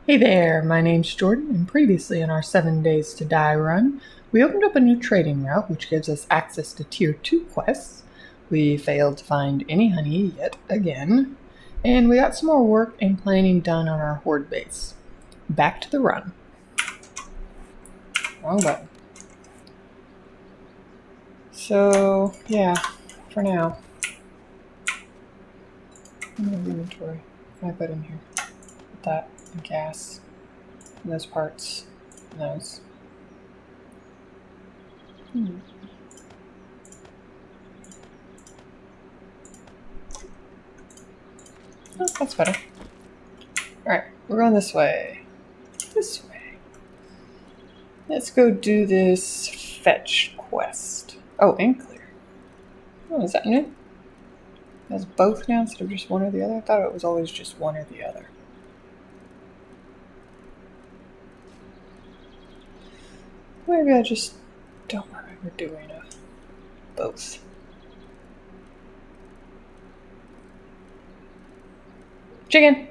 Hey there, my name's Jordan, and previously in our 7 Days to Die run, we opened up a new trading route which gives us access to Tier 2 quests. We failed to find any honey yet again, and we got some more work and planning done on our horde base. Back to the run. Wrong button. So, yeah, for now. Inventory. What can I put in here? Put that and gas. And those parts. And those. Oh, that's better. Alright, we're going this way. This way. Let's go do this fetch quest. Oh, and clear. Oh, is that new? It has both now instead of just one or the other? I thought it was always just one or the other. Maybe I just don't remember doing both. Chicken!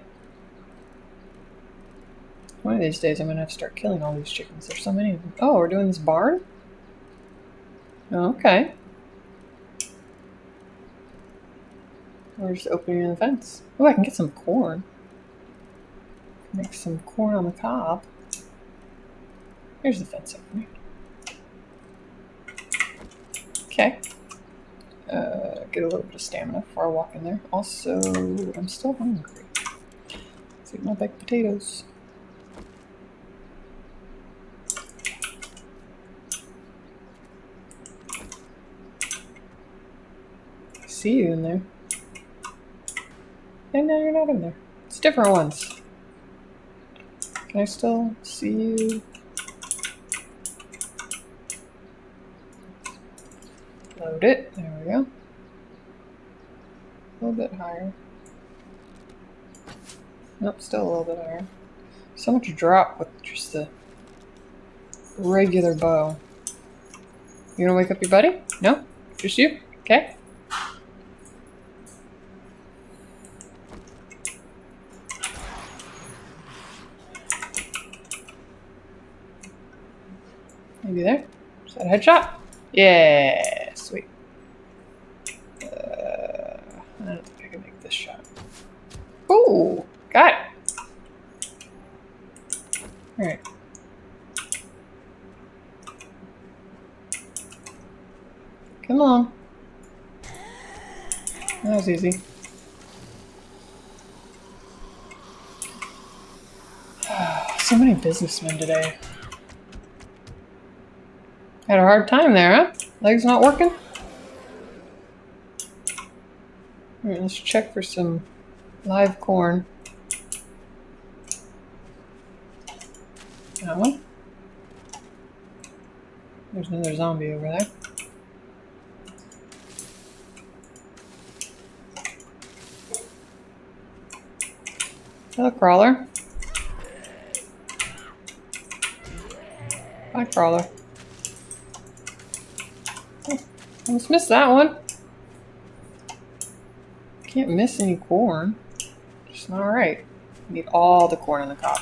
One of these days I'm going to have to start killing all these chickens. There's so many of them. Oh, we're doing this barn? Oh, okay. We're just opening the fence. Oh, I can get some corn. Make some corn on the cob. Here's the fence opening. Okay. Get a little bit of stamina before I walk in there. Also, I'm still hungry. Let's eat my baked potatoes. I see you in there. And now you're not in there. It's different ones. Can I still see you? Load it. There we go. A little bit higher. Nope, still a little bit higher. So much drop with just the regular bow. You gonna wake up your buddy? No? Just you? Okay. Maybe there? Is that a headshot? Yeah, sweet. I don't think I can make this shot. Ooh, got it. Alright. Come on. That was easy. So many businessmen today. Had a hard time there, huh? Legs not working? Alright, let's check for some live corn. That one. There's another zombie over there. Hello, crawler. Bye, crawler. Oh, almost missed that one. Can't miss any corn. Just not right. Need all the corn on the cob.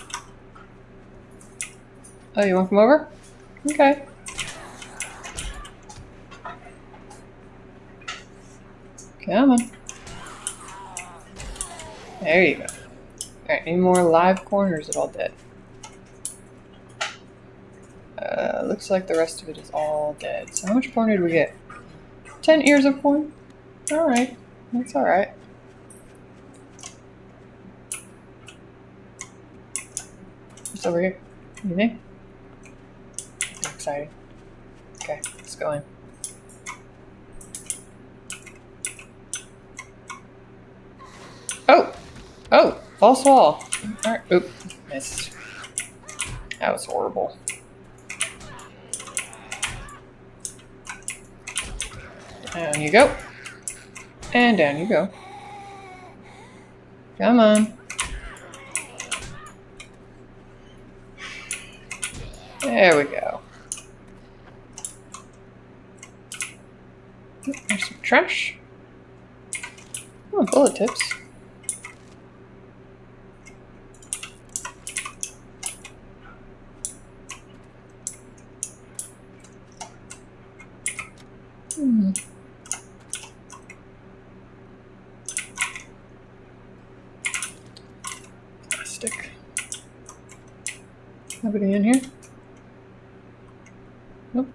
Oh, you want to come over? Okay. Come on. There you go. Alright, any more live corn or is it all dead? Looks like the rest of it is all dead. So how much corn did we get? 10 ears of corn? Alright. That's alright. What's over here? Anything? I'm excited. Okay, let's go in. Oh! Oh! False wall! Alright. Oop. Missed. That was horrible. Down you go. And down you go. Come on. There we go. There's some trash. Oh, bullet tips. Nobody in here? Nope.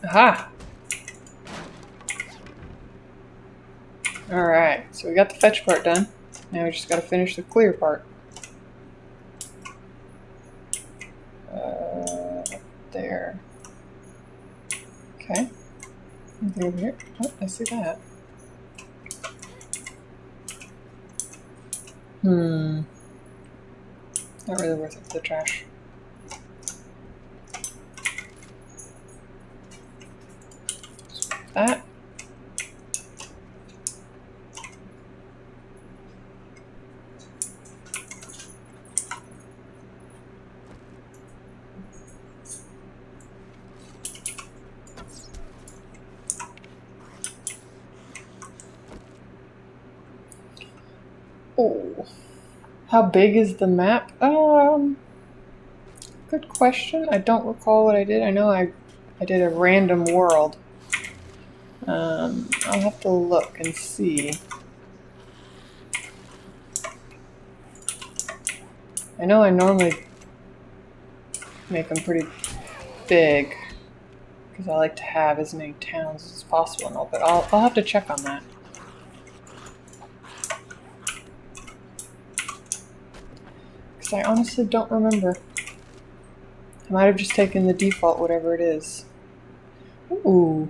Aha! Alright, so we got the fetch part done. Now we just gotta finish the clear part. There. Okay. Anything over here? Oh, I see that. Not really worth it for the trash. That. Oh. How big is the map? Good question. I don't recall what I did. I know I did a random world. I'll have to look and see. I know I normally make them pretty big because I like to have as many towns as possible and all, but I'll have to check on that. Because I honestly don't remember. I might have just taken the default, whatever it is. Ooh.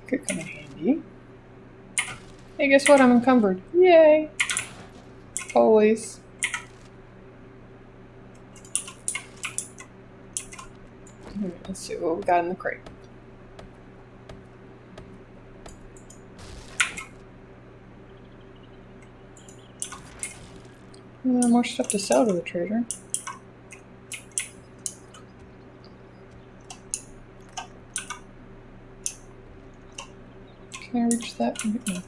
Could come in handy. Hey, guess what? I'm encumbered. Yay! Always. Let's see what we got in the crate. More stuff to sell to the trader. Can I reach that? No.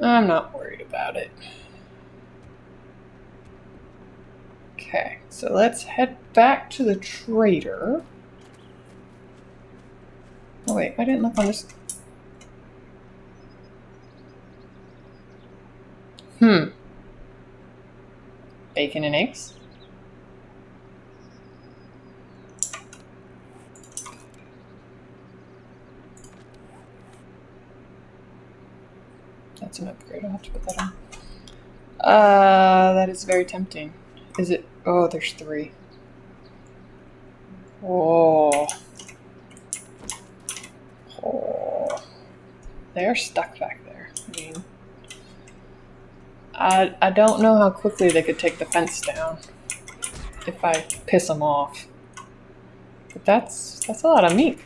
I'm not worried about it. Okay, so let's head back to the trader. Oh wait, I didn't look on this. Bacon and eggs? That's an upgrade, I'll have to put that on. That is very tempting. Is it? Oh, there's 3. Oh. Oh. They're stuck back there. I mean, I don't know how quickly they could take the fence down if I piss them off. But that's a lot of meat.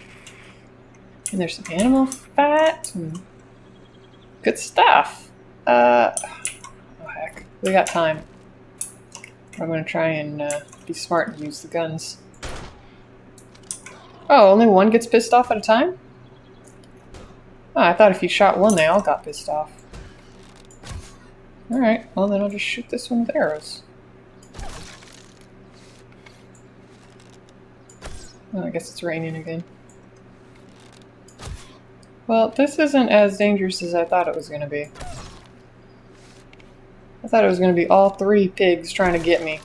And there's some animal fat and good stuff. Oh heck, we got time. I'm gonna try and be smart and use the guns. Oh, only one gets pissed off at a time? Oh, I thought if you shot one, they all got pissed off. Alright, well then I'll just shoot this one with arrows. Oh, I guess it's raining again. Well, this isn't as dangerous as I thought it was going to be. I thought it was going to be all 3 pigs trying to get me.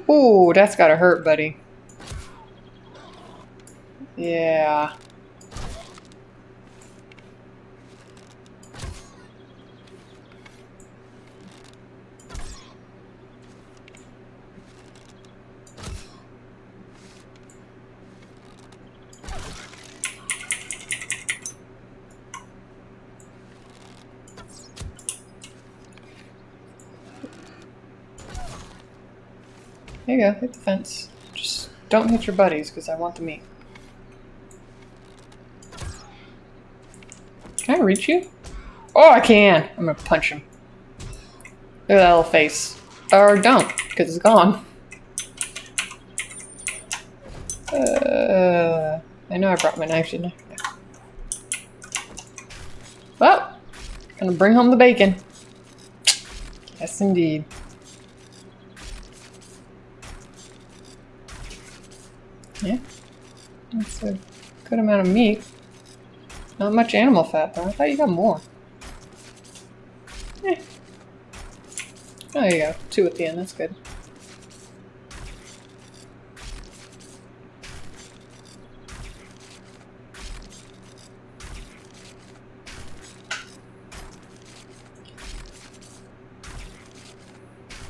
Ooh, that's gotta hurt, buddy. Yeah. There you go, hit the fence. Just don't hit your buddies, because I want the meat. Can I reach you? Oh, I can! I'm gonna punch him. Look at that little face. Or don't, because it's gone. I know I brought my knife, didn't I? Yeah. Well, gonna bring home the bacon. Yes, indeed. Yeah, that's a good amount of meat. Not much animal fat, though. I thought you got more. Eh. Oh, there you go. 2 at the end. That's good.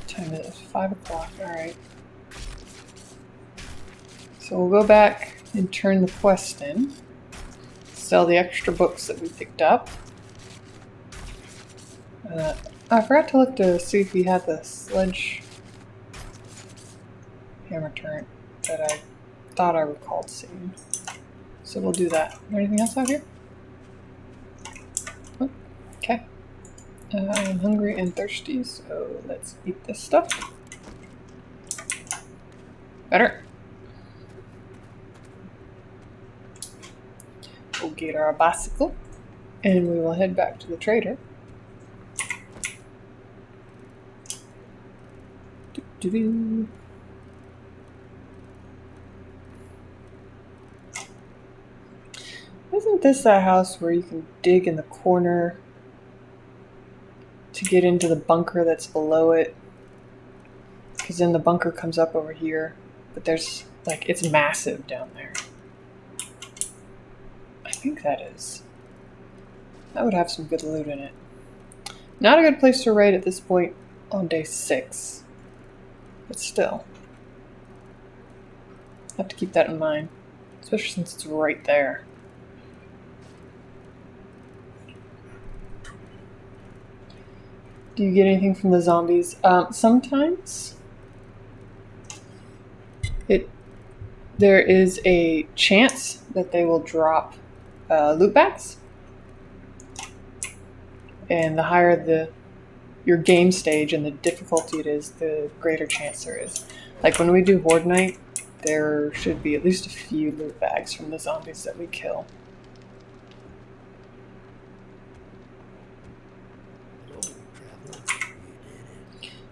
Time is 5 o'clock. Alright. So we'll go back and turn the quest in. Sell the extra books that we picked up. I forgot to look to see if he had the sledge hammer turret that I thought I recalled seeing. So we'll do that. Is there anything else out here? Oh, okay. I'm hungry and thirsty, so let's eat this stuff. Better. We'll get our bicycle, and we will head back to the trader. Doo-doo-doo. Isn't this that house where you can dig in the corner to get into the bunker that's below it? Because then the bunker comes up over here, but there's, like, it's massive down there. I think that is. That would have some good loot in it. Not a good place to raid at this point on day 6. But still. Have to keep that in mind. Especially since it's right there. Do you get anything from the zombies? Sometimes. There is a chance that they will drop loot bags. And the higher your game stage and the difficulty it is, the greater chance there is. Like when we do Horde Night, there should be at least a few loot bags from the zombies that we kill.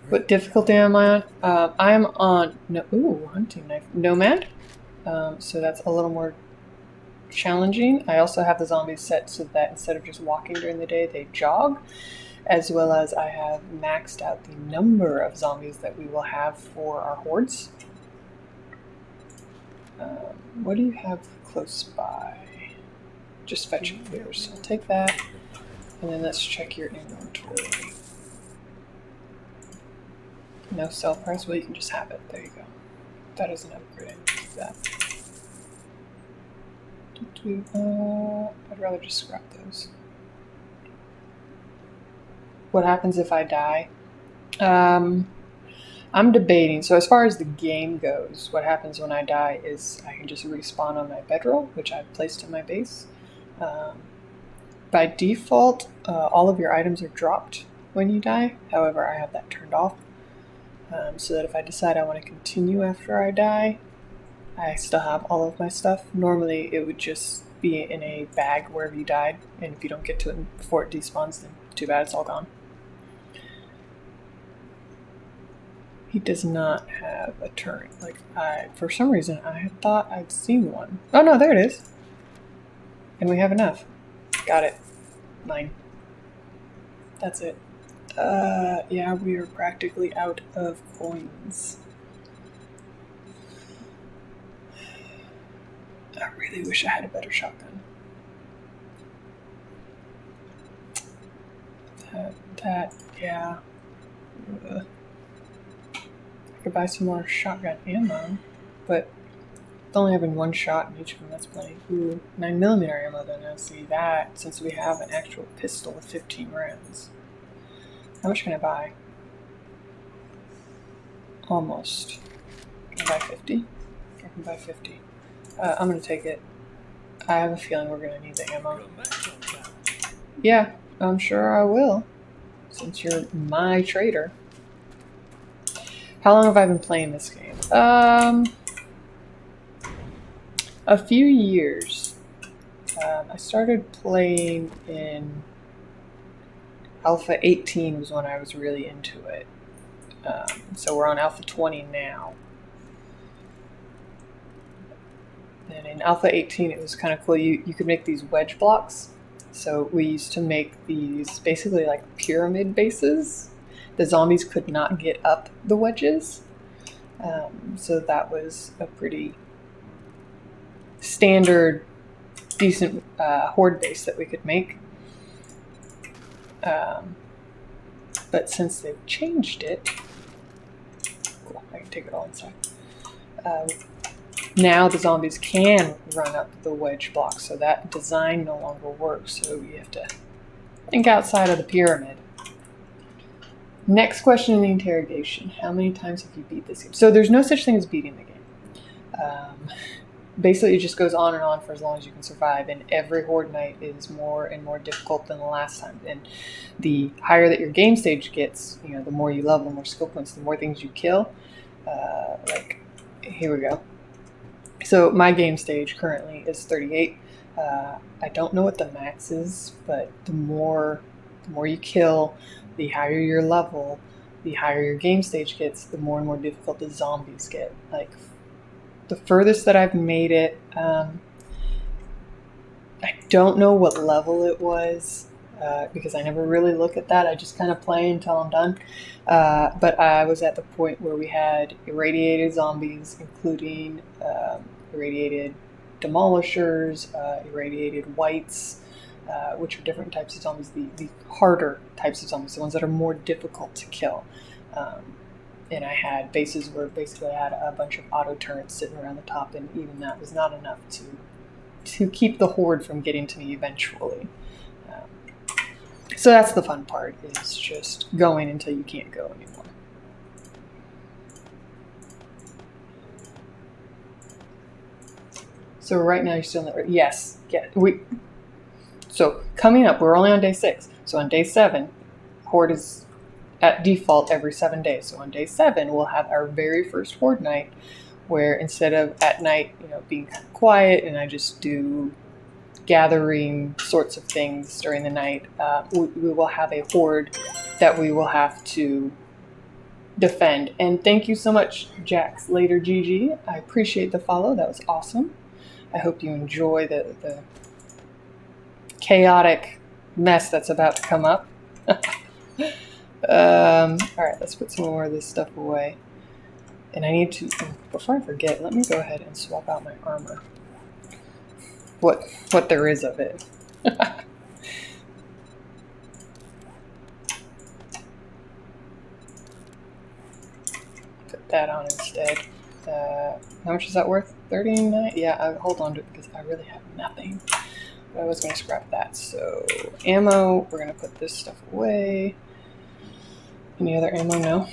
What difficulty am I on? I am on hunting knife nomad, so that's a little more challenging. I also have the zombies set so that instead of just walking during the day, they jog, as well as I have maxed out the number of zombies that we will have for our hordes. What do you have close by? Just fetching clears. So I'll take that, and then let's check your inventory. No sell price? Well, you can just have it. There you go. That is an upgrade. Keep that. I'd rather just scrap those. What happens if I die? I'm debating. So as far as the game goes, what happens when I die is I can just respawn on my bedroll, which I've placed in my base. By default, all of your items are dropped when you die. However, I have that turned off. So that if I decide I want to continue after I die, I still have all of my stuff. Normally it would just be in a bag wherever you died, and if you don't get to it before it despawns, then too bad, it's all gone. He does not have a turret. Like, for some reason, I had thought I'd seen one. Oh no, there it is. And we have enough. Got it. 9. That's it. Yeah, we are practically out of coins. I really wish I had a better shotgun. Yeah. I could buy some more shotgun ammo, but with only having one shot in each of them, that's plenty. Ooh, 9mm ammo though. Now see that, since we have an actual pistol with 15 rounds. How much can I buy? Almost. Can I buy 50? I can buy 50. I'm gonna take it. I have a feeling we're gonna need the ammo. Yeah, I'm sure I will, since you're my trader. How long have I been playing this game? A few years. I started playing in Alpha 18 was when I was really into it. So we're on Alpha 20 now. And in Alpha 18, it was kind of cool. You could make these wedge blocks. So we used to make these basically like pyramid bases. The zombies could not get up the wedges. So that was a pretty standard, decent horde base that we could make. But since they've changed it, cool, I can take it all inside. Now the zombies can run up the wedge block, so that design no longer works. So you have to think outside of the pyramid. Next question in the interrogation: how many times have you beat this game? So there's no such thing as beating the game. Basically, it just goes on and on for as long as you can survive, and every horde night is more and more difficult than the last time. And the higher that your game stage gets, you know, the more you level, the more skill points, the more things you kill. Like, here we go. So my game stage currently is 38. I don't know what the max is, but the more you kill, the higher your level, the higher your game stage gets, the more and more difficult the zombies get. Like, the furthest that I've made it, I don't know what level it was, because I never really look at that. I just kind of play until I'm done. But I was at the point where we had irradiated zombies, including irradiated demolishers, irradiated whites, which are different types of zombies, the harder types of zombies, the ones that are more difficult to kill. And I had bases where basically I had a bunch of auto turrets sitting around the top, and even that was not enough to keep the horde from getting to me eventually. So that's the fun part, is just going until you can't go anymore. So right now you're still in the... Yes. Yeah. So coming up, we're only on day 6. So on day 7, horde is at default every 7 days. So on day 7, we'll have our very first horde night, where instead of at night, you know, being kind of quiet and I just do gathering sorts of things during the night, we will have a horde that we will have to defend. And thank you so much, Jax Later GG. I appreciate the follow. That was awesome. I hope you enjoy the chaotic mess that's about to come up. Alright, let's put some more of this stuff away. And I need to, before I forget, let me go ahead and swap out my armor. What there is of it. Put that on instead. How much is that worth? 39? Yeah, hold on to it because I really have nothing. But I was going to scrap that. So, ammo, we're going to put this stuff away. Any other ammo? No.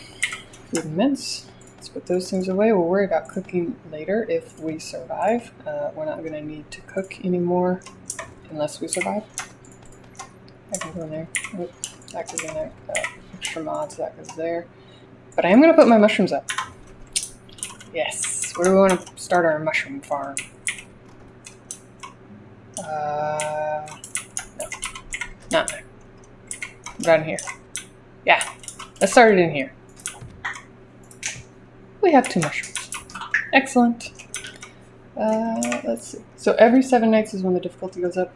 Food and mints. Let's put those things away. We'll worry about cooking later if we survive. We're not going to need to cook anymore unless we survive. That can go in there. Oh, that goes in there. Extra mods, that goes there. But I am going to put my mushrooms up. Yes. Where do we want to start our mushroom farm? No. Not there. Right in here. Yeah. Let's start it in here. We have 2 mushrooms. Excellent. Let's see. So every 7 nights is when the difficulty goes up.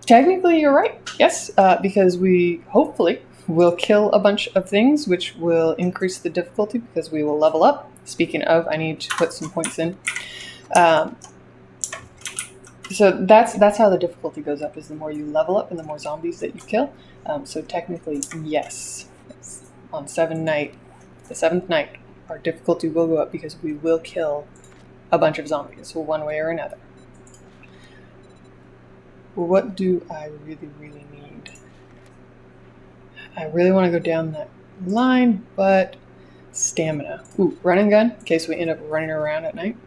Technically, you're right. Yes, because we hopefully will kill a bunch of things, which will increase the difficulty because we will level up. Speaking of, I need to put some points in. So that's how the difficulty goes up, is the more you level up and the more zombies that you kill. So technically, yes. On the 7th night, our difficulty will go up because we will kill a bunch of zombies, one way or another. What do I really, really need? I really want to go down that line, but stamina. Ooh, run and gun, in case we end up running around at night.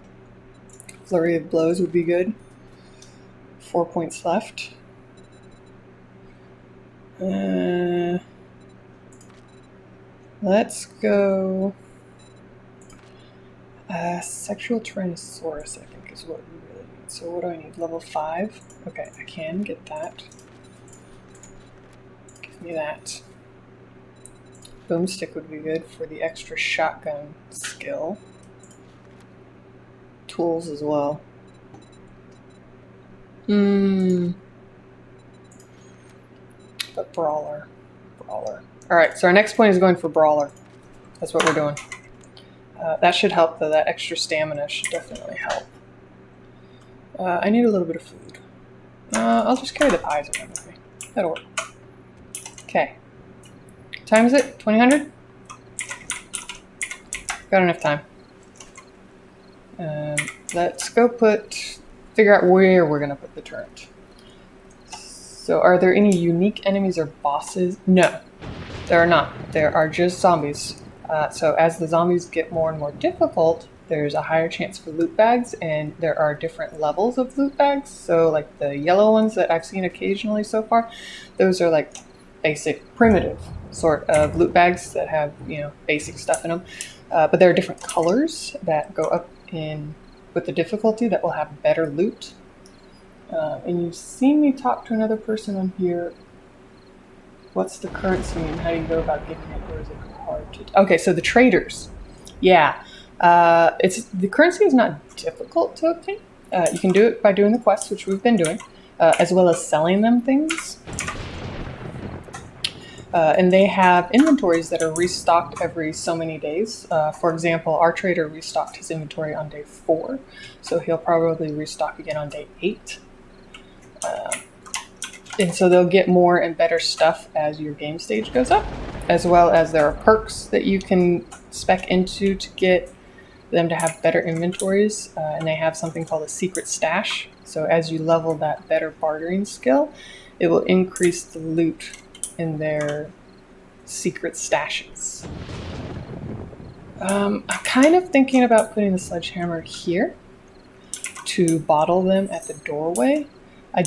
Flurry of blows would be good. 4 points left. Let's go. Sexual Tyrannosaurus, I think, is what we really need. So what do I need? Level 5? Okay, I can get that. Give me that. Boomstick would be good for the extra shotgun skill. tools as well. But brawler. Alright, so our next point is going for brawler. That's what we're doing. That should help though. That extra stamina should definitely help. I need a little bit of food. I'll just carry the pies around with me. That'll work. Okay. What time is it? 2000? Got enough time. Let's go figure out where we're going to put the turret. So are there any unique enemies or bosses? No, there are not. There are just zombies. So as the zombies get more and more difficult, there's a higher chance for loot bags, and there are different levels of loot bags. So like the yellow ones that I've seen occasionally so far, those are like basic, primitive sort of loot bags that have, basic stuff in them. But there are different colors that go up with the difficulty that will have better loot. And you've seen me talk to another person on here. What's the currency and how do you go about getting it, or is it hard to... Okay, so the traders. Yeah. The currency is not difficult to obtain. You can do it by doing the quests, which we've been doing, as well as selling them things. And they have inventories that are restocked every so many days. For example, our trader restocked his inventory on day 4, so he'll probably restock again on day 8. And so they'll get more and better stuff as your game stage goes up, as well as there are perks that you can spec into to get them to have better inventories. And they have something called a secret stash. So as you level that better bartering skill, it will increase the loot in their secret stashes. I'm kind of thinking about putting the sledgehammer here to bottle them at the doorway. I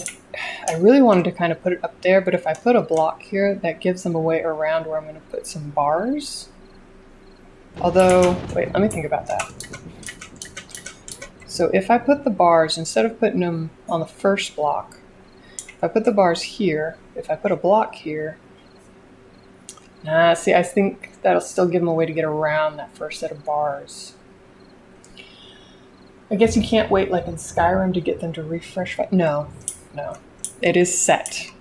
really wanted to kind of put it up there, but if I put a block here, that gives them a way around where I'm going to put some bars. Although, wait, let me think about that. So if I put the bars, instead of putting them on the first block, if I put the bars here, if I put a block here, see, I think that'll still give them a way to get around that first set of bars. I guess you can't wait like in Skyrim to get them to refresh. No, it is set.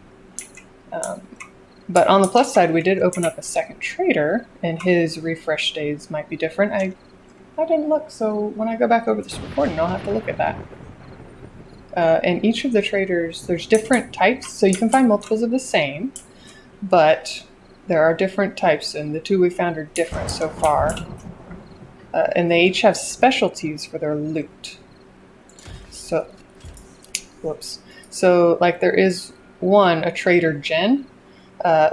But on the plus side, we did open up a second trader, and his refresh days might be different. I didn't look, so when I go back over this recording, I'll have to look at that. And each of the traders, there's different types, so you can find multiples of the same, but there are different types, and the 2 we found are different so far. And they each have specialties for their loot. So, whoops. So, like, there is one, a trader Jen,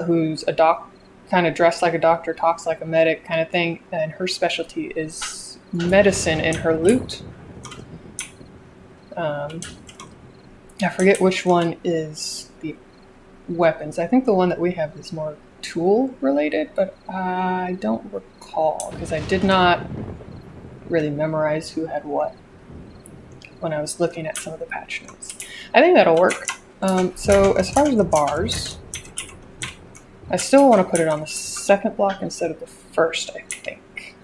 who's a kind of dressed like a doctor, talks like a medic kind of thing, and her specialty is medicine in her loot. I forget which one is the weapons. I think the one that we have is more tool related, but I don't recall because I did not really memorize who had what when I was looking at some of the patch notes. I think that'll work. So as far as the bars, I still want to put it on the second block instead of the first, I think.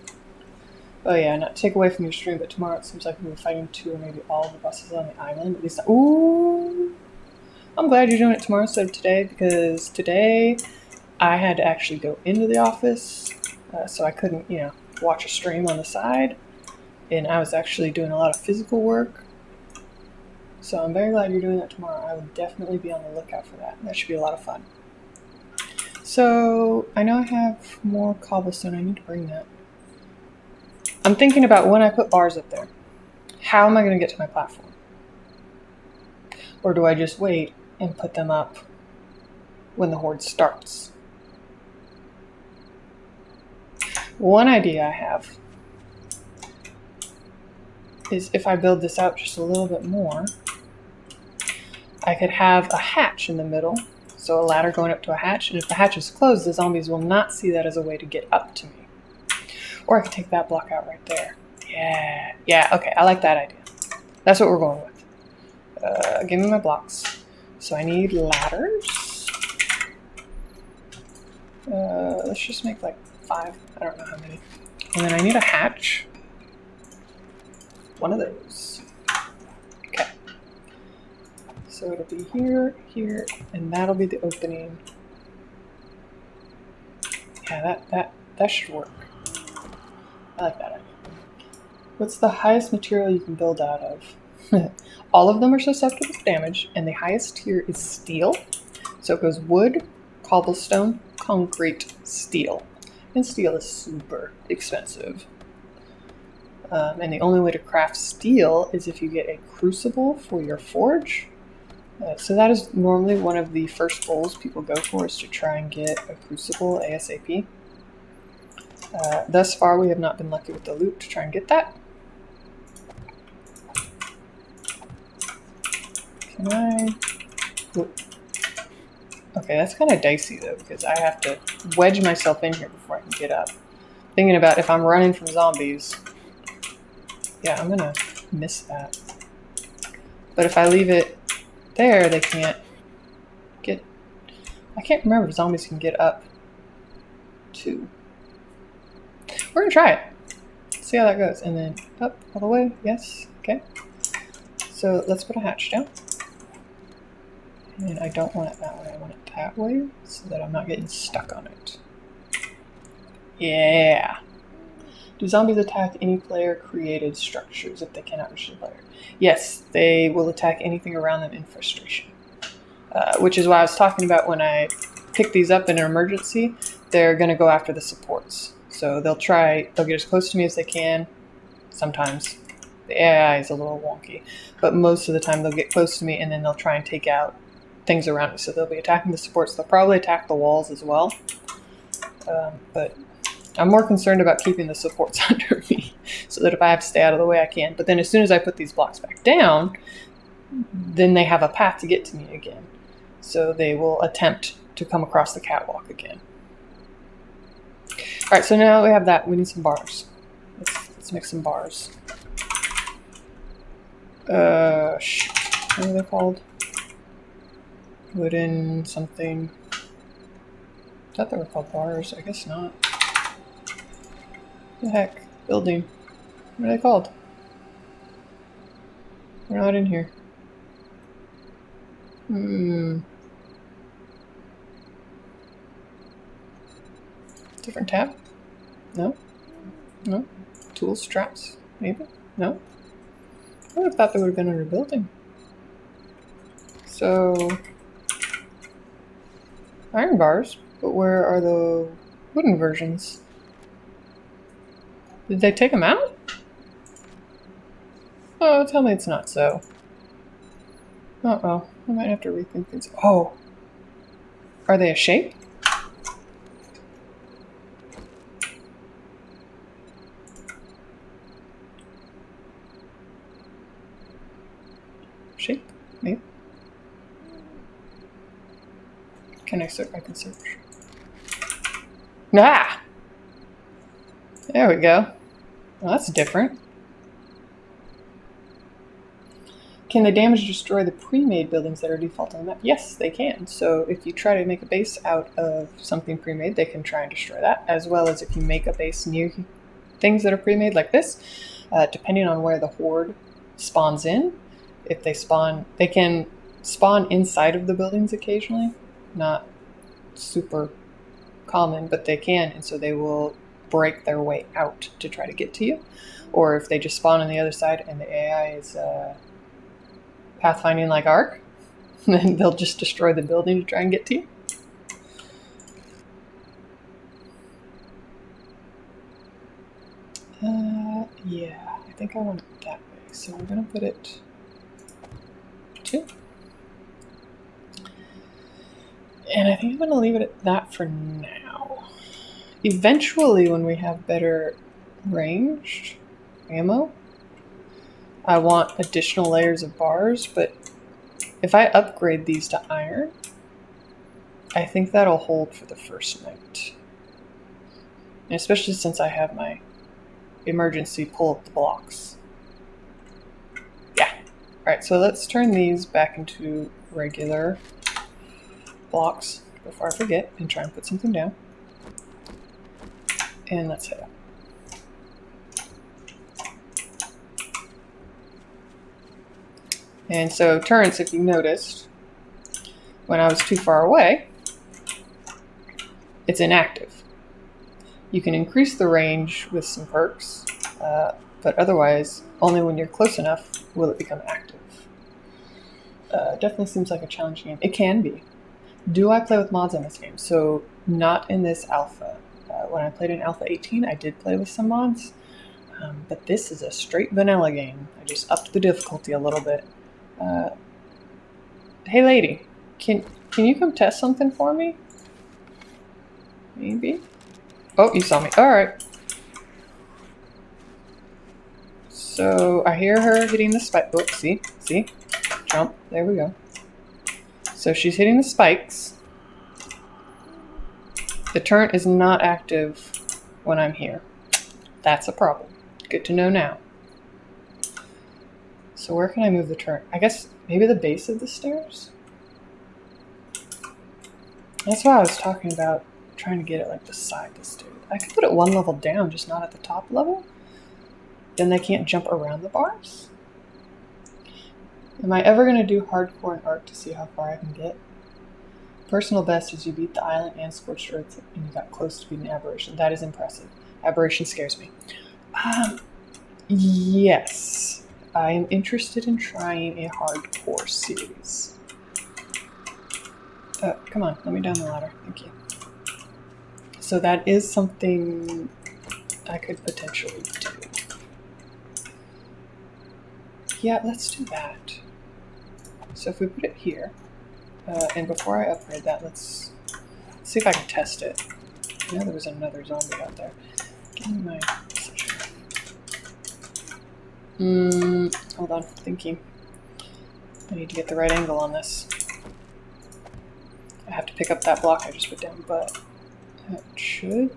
Oh yeah, not to take away from your stream, but tomorrow it seems like we'll be fighting 2 or maybe all the bosses on the island. At least, ooh! I'm glad you're doing it tomorrow instead of today, because today I had to actually go into the office, so I couldn't, watch a stream on the side, and I was actually doing a lot of physical work. So I'm very glad you're doing that tomorrow. I would definitely be on the lookout for that. That should be a lot of fun. So I know I have more cobblestone. I need to bring that. I'm thinking about when I put bars up there, how am I going to get to my platform? Or do I just wait and put them up when the horde starts? One idea I have is if I build this out just a little bit more, I could have a hatch in the middle, so a ladder going up to a hatch, and if the hatch is closed, the zombies will not see that as a way to get up to me. Or I could take that block out right there. Yeah, okay, I like that idea. That's what we're going with. Give me my blocks. So I need ladders. Let's just make like 5. I don't know how many. And then I need a hatch. one of those. Okay. So it'll be here, here, and that'll be the opening. Yeah, that should work. I like that idea. What's the highest material you can build out of? All of them are susceptible to damage, and the highest tier is steel. So it goes wood, cobblestone, concrete, steel. And steel is super expensive. And the only way to craft steel is if you get a crucible for your forge. So that is normally one of the first goals people go for, is to try and get a crucible ASAP. Thus far, we have not been lucky with the loot to try and get that. Can I... Ooh. Okay, that's kind of dicey though, because I have to wedge myself in here before I can get up. Thinking about if I'm running from zombies, yeah, I'm gonna miss that. But if I leave it there, they can't get... I can't remember if zombies can get up too. We're gonna try it. See how that goes. And then up all the way. Yes. Okay. So let's put a hatch down. And I don't want it that way. I want it that way so that I'm not getting stuck on it. Yeah. Do zombies attack any player-created structures if they cannot reach the player? Yes, they will attack anything around them in frustration. Which is why I was talking about when I pick these up in an emergency, they're going to go after the supports. So they'll get as close to me as they can. Sometimes the AI is a little wonky, but most of the time they'll get close to me and then they'll try and take out things around me. So they'll be attacking the supports. They'll probably attack the walls as well. But I'm more concerned about keeping the supports under me so that if I have to stay out of the way, I can. But then as soon as I put these blocks back down, then they have a path to get to me again. So they will attempt to come across the catwalk again. All right, so now we have that. We need some bars. Let's make some bars. What are they called? Wooden something. I thought they were called bars. I guess not. What the heck? Building. What are they called? They're not in here. Different tab? No? No? Tools, straps? Maybe? No? I would have thought they would have been under building. So... iron bars, but where are the wooden versions? Did they take them out? Oh, tell me it's not so. Uh-oh. I might have to rethink things. Oh! Are they a shape? Shape? Maybe? Can I search? I can search. Ah! There we go. Well, that's different. Can the damage destroy the pre-made buildings that are default on the map? Yes, they can. So if you try to make a base out of something pre-made, they can try and destroy that, as well as if you make a base near things that are pre-made like this, depending on where the horde spawns in. If they spawn, they can spawn inside of the buildings occasionally. Not super common, but they can, and so they will break their way out to try to get to you. Or if they just spawn on the other side and the AI is pathfinding like Ark, then they'll just destroy the building to try and get to you. Yeah, I think I want it that way, so we're going to put it 2. And I think I'm going to leave it at that for now. Eventually, when we have better ranged ammo, I want additional layers of bars, but if I upgrade these to iron, I think that'll hold for the first night. And especially since I have my emergency pull up the blocks. Yeah. Alright, so let's turn these back into regular blocks before I forget and try and put something down. And let's head up. And so turrets, if you noticed, when I was too far away, it's inactive. You can increase the range with some perks, but otherwise, only when you're close enough will it become active. Definitely seems like a challenging game. It can be. Do I play with mods in this game? So, not in this alpha. When I played in Alpha 18, I did play with some mods, but this is a straight vanilla game. I just upped the difficulty a little bit. Hey lady, can you come test something for me? Maybe? Oh, you saw me. Alright. So, I hear her hitting the spike. Oh, see? Jump. There we go. So she's hitting the spikes. The turret is not active when I'm here. That's a problem. Good to know now. So where can I move the turret? I guess maybe the base of the stairs? That's why I was talking about trying to get it like beside the stairs. I could put it one level down, just not at the top level. Then they can't jump around the bars. Am I ever going to do hardcore and art to see how far I can get? Personal best is you beat the island and scorched earth and you got close to beating aberration. That is impressive. Aberration scares me. Yes. I am interested in trying a hardcore series. Come on, let me down the ladder. Thank you. So that is something I could potentially do. Yeah, let's do that. So if we put it here, and before I upgrade that, let's see if I can test it. I know there was another zombie out there. Give me my position. Hold on, thinking. I need to get the right angle on this. I have to pick up that block I just put down, but it should.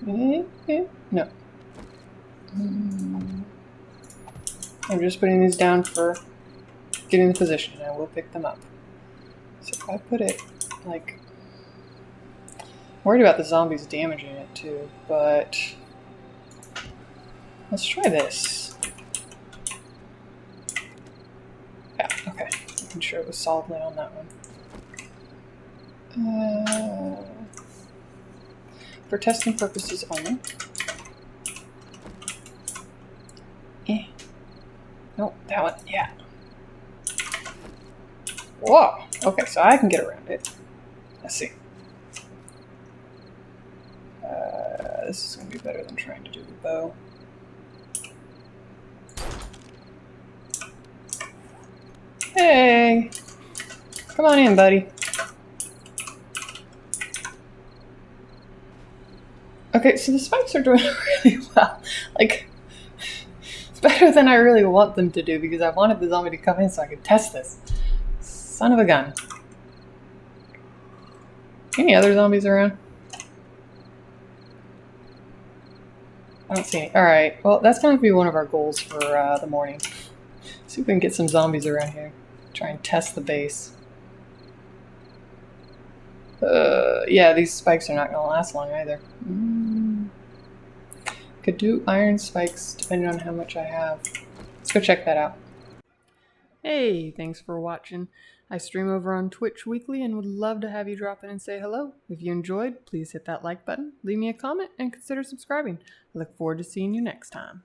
No. I'm just putting these down for getting the position, and I will pick them up. So if I put it like, I'm worried about the zombies damaging it too, but let's try this. Yeah, okay. Making sure it was solidly on that one. For testing purposes only. Nope, that one, yeah. Whoa, okay, so I can get around it. Let's see. This is going to be better than trying to do the bow. Hey! Come on in, buddy. Okay, so the spikes are doing really well. Like, it's better than I really want them to do because I wanted the zombie to come in so I could test this. Son of a gun. Any other zombies around? I don't see any. Alright, well, that's going to be one of our goals for the morning. See if we can get some zombies around here. Try and test the base. Yeah, these spikes are not going to last long either. Could do iron spikes depending on how much I have. Let's go check that out. Hey, thanks for watching. I stream over on Twitch weekly and would love to have you drop in and say hello. If you enjoyed, please hit that like button, leave me a comment, and consider subscribing. I look forward to seeing you next time.